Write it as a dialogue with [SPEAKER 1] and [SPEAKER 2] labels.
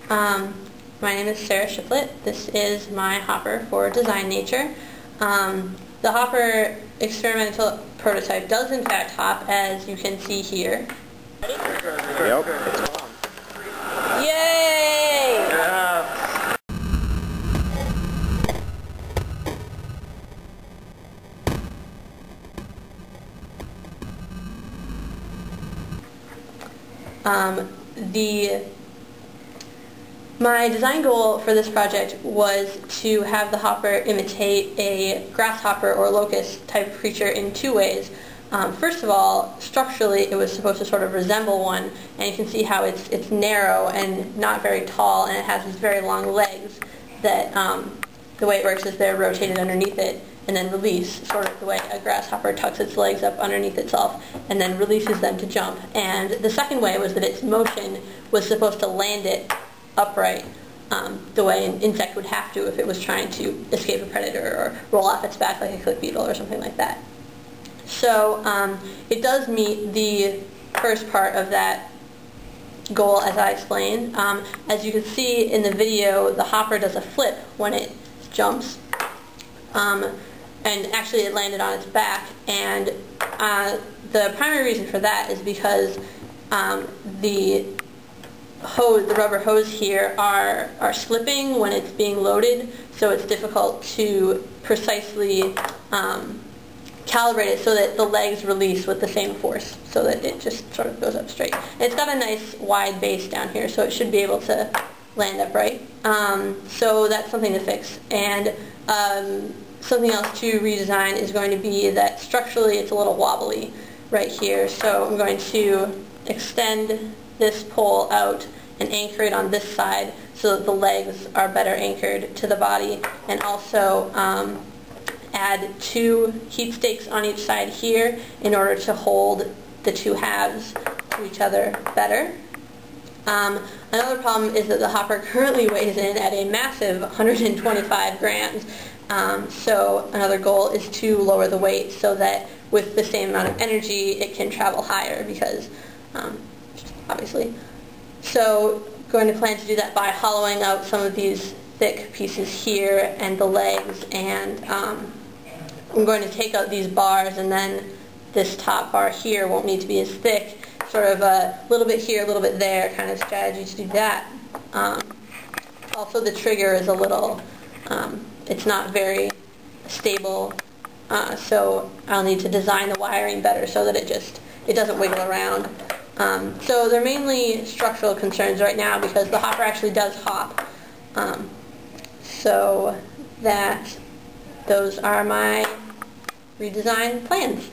[SPEAKER 1] My name is Sarah Shiflett. This is my hopper for Design Nature. The hopper experimental prototype does in fact hop, as you can see here.
[SPEAKER 2] Yep.
[SPEAKER 1] Yay!
[SPEAKER 2] Yeah.
[SPEAKER 1] My design goal for this project was to have the hopper imitate a grasshopper or locust type of creature in two ways. First of all, structurally it was supposed to sort of resemble one, and you can see how it's narrow and not very tall, and it has these very long legs that the way it works is they're rotated underneath it and then release, sort of the way a grasshopper tucks its legs up underneath itself and then releases them to jump. And the second way was that its motion was supposed to land it upright, the way an insect would have to if it was trying to escape a predator or roll off its back like a click beetle or something like that. So it does meet the first part of that goal, as I explained. As you can see in the video, the hopper does a flip when it jumps, and actually it landed on its back, and the primary reason for that is because the rubber hose here are slipping when it's being loaded, so it's difficult to precisely calibrate it so that the legs release with the same force, so that it just sort of goes up straight. And it's got a nice wide base down here, so it should be able to land upright. So that's something to fix. And something else to redesign is going to be that structurally it's a little wobbly right here, so I'm going to extend this pole out and anchor it on this side so that the legs are better anchored to the body, and also add 2 heat stakes on each side here in order to hold the two halves to each other better. Another problem is that the hopper currently weighs in at a massive 125 grams. So another goal is to lower the weight so that with the same amount of energy it can travel higher, because obviously. So going to plan to do that by hollowing out some of these thick pieces here and the legs, and I'm going to take out these bars, and then this top bar here won't need to be as thick, sort of a little bit here, a little bit there kind of strategy to do that. Also the trigger is a little, it's not very stable, so I'll need to design the wiring better so that it doesn't wiggle around. So they're mainly structural concerns right now because the hopper actually does hop. So those are my redesign plans.